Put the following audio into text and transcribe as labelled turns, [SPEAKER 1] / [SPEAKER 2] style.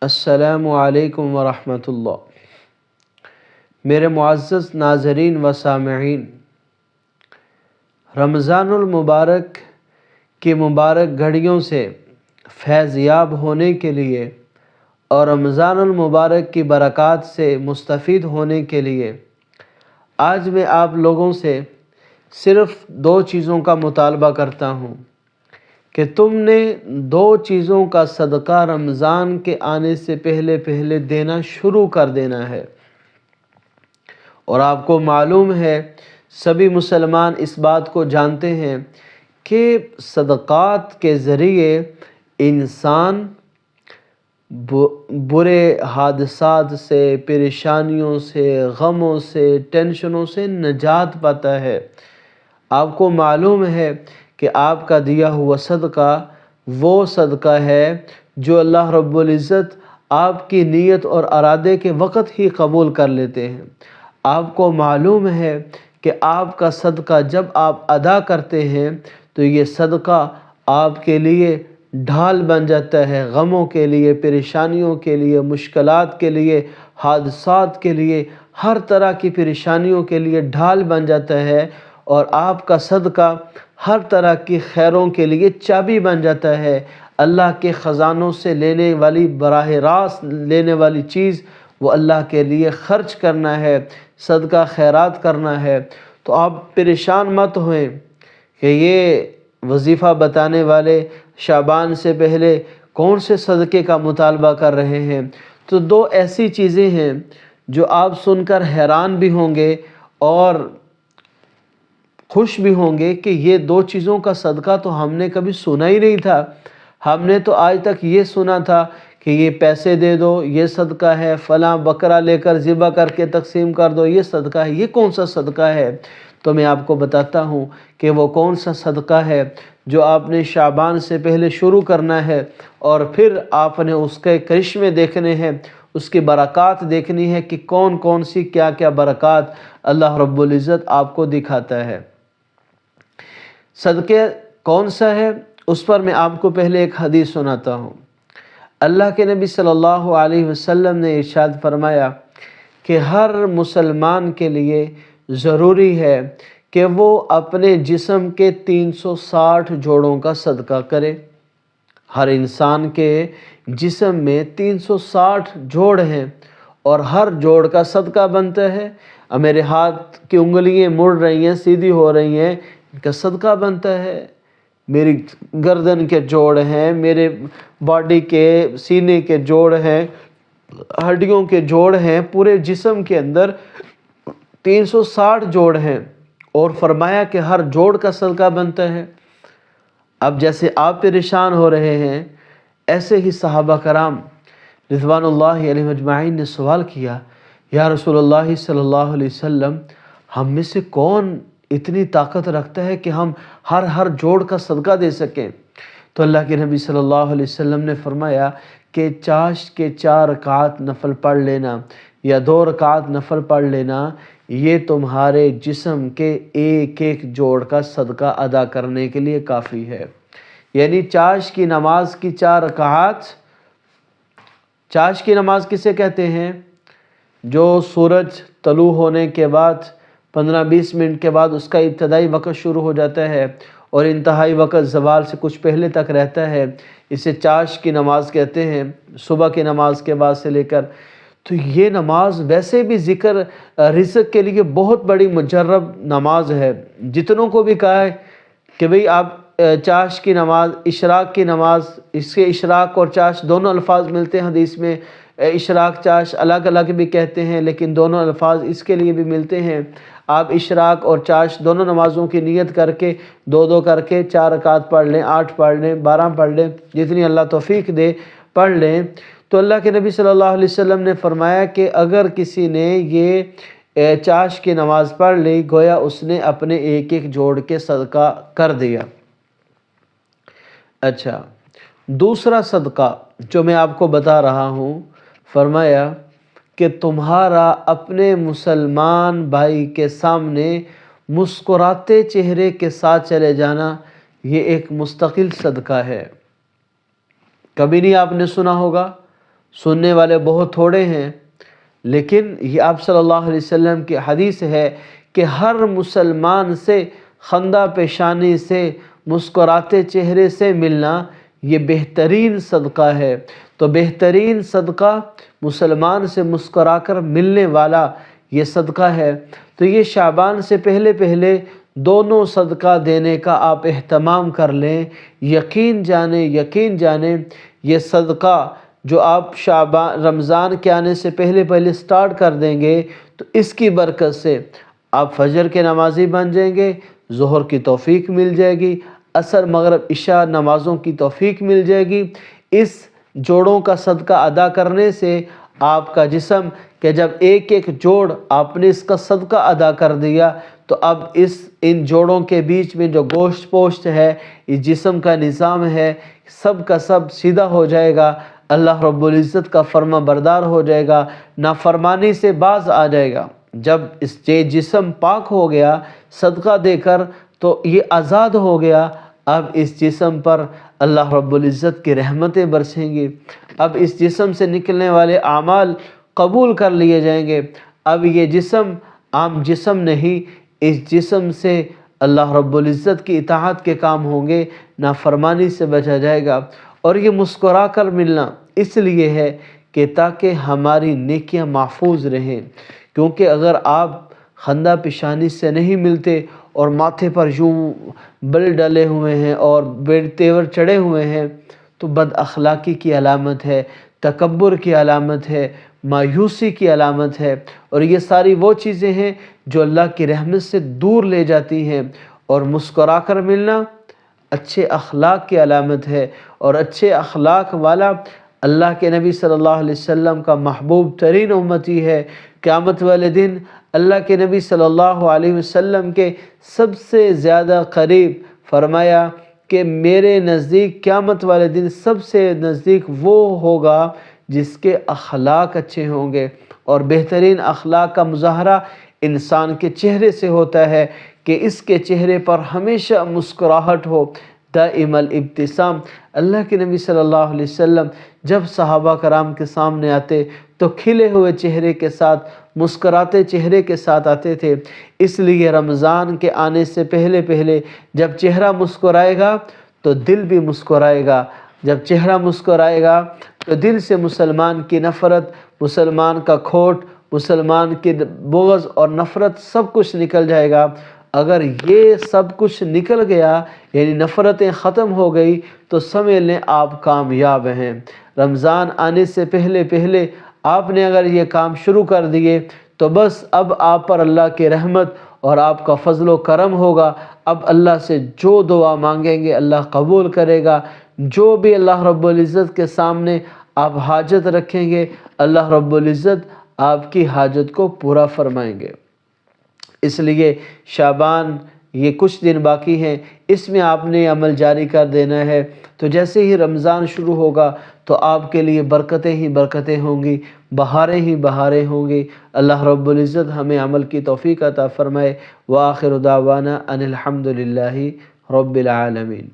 [SPEAKER 1] السلام علیکم ورحمۃ اللہ۔ میرے معزز ناظرین و سامعین، رمضان المبارک کی مبارک گھڑیوں سے فیض یاب ہونے کے لیے اور رمضان المبارک کی برکات سے مستفید ہونے کے لیے آج میں آپ لوگوں سے صرف 2 چیزوں کا مطالبہ کرتا ہوں کہ تم نے 2 چیزوں کا صدقہ رمضان کے آنے سے پہلے دینا شروع کر دینا ہے۔ اور آپ کو معلوم ہے، سبھی مسلمان اس بات کو جانتے ہیں کہ صدقات کے ذریعے انسان برے حادثات سے، پریشانیوں سے، غموں سے، ٹینشنوں سے نجات پاتا ہے۔ آپ کو معلوم ہے کہ آپ کا دیا ہوا صدقہ وہ صدقہ ہے جو اللہ رب العزت آپ کی نیت اور ارادے کے وقت ہی قبول کر لیتے ہیں۔ آپ کو معلوم ہے کہ آپ کا صدقہ جب آپ ادا کرتے ہیں تو یہ صدقہ آپ کے لیے ڈھال بن جاتا ہے، غموں کے لیے، پریشانیوں کے لیے، مشکلات کے لیے، حادثات کے لیے، ہر طرح کی پریشانیوں کے لیے ڈھال بن جاتا ہے، اور آپ کا صدقہ ہر طرح کی خیروں کے لیے چابی بن جاتا ہے۔ اللہ کے خزانوں سے لینے والی، براہ راست لینے والی چیز وہ اللہ کے لیے خرچ کرنا ہے، صدقہ خیرات کرنا ہے۔ تو آپ پریشان مت ہوئیں کہ یہ وظیفہ بتانے والے شعبان سے پہلے کون سے صدقے کا مطالبہ کر رہے ہیں۔ تو 2 ایسی چیزیں ہیں جو آپ سن کر حیران بھی ہوں گے اور خوش بھی ہوں گے کہ یہ 2 چیزوں کا صدقہ تو ہم نے کبھی سنا ہی نہیں تھا۔ ہم نے تو آج تک یہ سنا تھا کہ یہ پیسے دے دو، یہ صدقہ ہے، فلاں بکرا لے کر ذبح کر کے تقسیم کر دو، یہ صدقہ ہے۔ یہ کون سا صدقہ ہے؟ تو میں آپ کو بتاتا ہوں کہ وہ کون سا صدقہ ہے جو آپ نے شعبان سے پہلے شروع کرنا ہے، اور پھر آپ نے اس کے کرشمے دیکھنے ہیں، اس کی برکات دیکھنی ہے کہ کون کون سی کیا کیا برکات اللہ رب العزت آپ کو دکھاتا ہے۔ صدقہ کون سا ہے اس پر میں آپ کو پہلے ایک حدیث سناتا ہوں۔ اللہ کے نبی صلی اللہ علیہ وسلم نے ارشاد فرمایا کہ ہر مسلمان کے لیے ضروری ہے کہ وہ اپنے جسم کے 360 جوڑوں کا صدقہ کرے۔ ہر انسان کے جسم میں 360 جوڑ ہیں اور ہر جوڑ کا صدقہ بنتا ہے۔ اب میرے ہاتھ کی انگلیاں مڑ رہی ہیں، سیدھی ہو رہی ہیں، ان کا صدقہ بنتا ہے۔ میری گردن کے جوڑ ہیں، میرے باڈی کے سینے کے جوڑ ہیں، ہڈیوں کے جوڑ ہیں، پورے جسم کے اندر 360 جوڑ ہیں، اور فرمایا کہ ہر جوڑ کا صدقہ بنتا ہے۔ اب جیسے آپ پریشان ہو رہے ہیں، ایسے ہی صحابہ کرام رضوان اللہ علیہم اجمعین نے سوال کیا، یا رسول اللہ صلی اللہ علیہ وسلم، ہم میں سے کون اتنی طاقت رکھتا ہے کہ ہم ہر جوڑ کا صدقہ دے سکیں؟ تو اللہ کے نبی صلی اللہ علیہ وسلم نے فرمایا کہ چاشت کے 4 رکعات نفل پڑھ لینا یا 2 رکعات نفل پڑھ لینا، یہ تمہارے جسم کے ایک جوڑ کا صدقہ ادا کرنے کے لیے کافی ہے۔ یعنی چاشت کی نماز کی 4 رکعات، چاشت کی نماز کسے کہتے ہیں؟ جو سورج طلوع ہونے کے بعد 15-20 منٹ کے بعد اس کا ابتدائی وقت شروع ہو جاتا ہے اور انتہائی وقت زوال سے کچھ پہلے تک رہتا ہے، اسے چاشت کی نماز کہتے ہیں، صبح کی نماز کے بعد سے لے کر۔ تو یہ نماز ویسے بھی ذکر رزق کے لیے بہت بڑی مجرب نماز ہے۔ جتنوں کو بھی کہا ہے کہ بھئی آپ چاشت کی نماز، اشراق کی نماز، اس کے اشراق اور چاشت دونوں الفاظ ملتے ہیں حدیث میں، اشراق چاشت الگ الگ بھی کہتے ہیں لیکن دونوں الفاظ اس کے لیے بھی ملتے ہیں۔ آپ اشراق اور چاشت دونوں نمازوں کی نیت کر کے 2 کر کے 4 رکعت پڑھ لیں، 8 پڑھ لیں، 12 پڑھ لیں، جتنی اللہ توفیق دے پڑھ لیں۔ تو اللہ کے نبی صلی اللہ علیہ وسلم نے فرمایا کہ اگر کسی نے یہ چاشت کی نماز پڑھ لی، گویا اس نے اپنے ایک جوڑ کے صدقہ کر دیا۔ اچھا، دوسرا صدقہ جو میں آپ کو بتا رہا ہوں، فرمایا کہ تمہارا اپنے مسلمان بھائی کے سامنے مسکراتے چہرے کے ساتھ چلے جانا، یہ ایک مستقل صدقہ ہے۔ کبھی نہیں آپ نے سنا ہوگا سننے والے بہت تھوڑے ہیں، لیکن یہ آپ صلی اللہ علیہ وسلم کی حدیث ہے کہ ہر مسلمان سے خندہ پیشانی سے، مسکراتے چہرے سے ملنا یہ بہترین صدقہ ہے۔ تو بہترین صدقہ مسلمان سے مسکرا کر ملنے والا یہ صدقہ ہے۔ تو یہ شعبان سے پہلے پہلے دونوں صدقہ دینے کا آپ اہتمام کر لیں۔ یقین جانیں یہ صدقہ جو آپ رمضان کے آنے سے پہلے پہلے سٹارٹ کر دیں گے تو اس کی برکت سے آپ فجر کے نمازی بن جائیں گے، ظہر کی توفیق مل جائے گی، عصر مغرب عشاء نمازوں کی توفیق مل جائے گی۔ اس جوڑوں کا صدقہ ادا کرنے سے آپ کا جسم کہ جب ایک ایک جوڑ آپ نے اس کا صدقہ ادا کر دیا تو اب ان جوڑوں کے بیچ میں جو گوشت پوشت ہے، اس جسم کا نظام ہے، سب کا سب سیدھا ہو جائے گا، اللہ رب العزت کا فرما بردار ہو جائے گا، نافرمانی سے باز آ جائے گا۔ جب یہ جسم پاک ہو گیا صدقہ دے کر تو یہ آزاد ہو گیا، اب اس جسم پر اللہ رب العزت کی رحمتیں برسیں گی، اب اس جسم سے نکلنے والے اعمال قبول کر لیے جائیں گے۔ اب یہ جسم عام جسم نہیں، اس جسم سے اللہ رب العزت کی اطاعت کے کام ہوں گے، نافرمانی سے بچا جائے گا۔ اور یہ مسکرا کر ملنا اس لیے ہے کہ تاکہ ہماری نیکیاں محفوظ رہیں، کیونکہ اگر آپ خندہ پیشانی سے نہیں ملتے اور ماتھے پر یوں بل ڈلے ہوئے ہیں اور بے تیور چڑھے ہوئے ہیں تو بد اخلاقی کی علامت ہے، تکبر کی علامت ہے، مایوسی کی علامت ہے، اور یہ ساری وہ چیزیں ہیں جو اللہ کی رحمت سے دور لے جاتی ہیں۔ اور مسکرا کر ملنا اچھے اخلاق کی علامت ہے، اور اچھے اخلاق والا اللہ کے نبی صلی اللہ علیہ وسلم کا محبوب ترین امتی ہے۔ قیامت والے دن اللہ کے نبی صلی اللہ علیہ وسلم کے سب سے زیادہ قریب فرمایا کہ میرے نزدیک قیامت والے دن سب سے نزدیک وہ ہوگا جس کے اخلاق اچھے ہوں گے، اور بہترین اخلاق کا مظاہرہ انسان کے چہرے سے ہوتا ہے کہ اس کے چہرے پر ہمیشہ مسکراہٹ ہو، دائم الابتسام۔ اللہ کے نبی صلی اللہ علیہ وسلم جب صحابہ کرام کے سامنے آتے تو کھلے ہوئے چہرے کے ساتھ، مسکراتے چہرے کے ساتھ آتے تھے۔ اس لیے رمضان کے آنے سے پہلے پہلے جب چہرہ مسکرائے گا تو دل بھی مسکرائے گا، جب چہرہ مسکرائے گا تو دل سے مسلمان کی نفرت، مسلمان کا کھوٹ، مسلمان کی بغض اور نفرت سب کچھ نکل جائے گا۔ اگر یہ سب کچھ نکل گیا یعنی نفرتیں ختم ہو گئی تو سمجھ لیں آپ کامیاب ہیں۔ رمضان آنے سے پہلے پہلے آپ نے اگر یہ کام شروع کر دیے تو بس اب آپ پر اللہ کی رحمت اور آپ کا فضل و کرم ہوگا۔ اب اللہ سے جو دعا مانگیں گے اللہ قبول کرے گا، جو بھی اللہ رب العزت کے سامنے آپ حاجت رکھیں گے اللہ رب العزت آپ کی حاجت کو پورا فرمائیں گے۔ اس لیے شعبان یہ کچھ دن باقی ہیں، اس میں آپ نے عمل جاری کر دینا ہے۔ تو جیسے ہی رمضان شروع ہوگا تو آپ کے لیے برکتیں ہی برکتیں ہوں گی، بہاریں ہی بہاریں ہوں گی۔ اللہ رب العزت ہمیں عمل کی توفیق عطا فرمائے۔ وآخر دعوانا ان الحمد للہ رب العالمین۔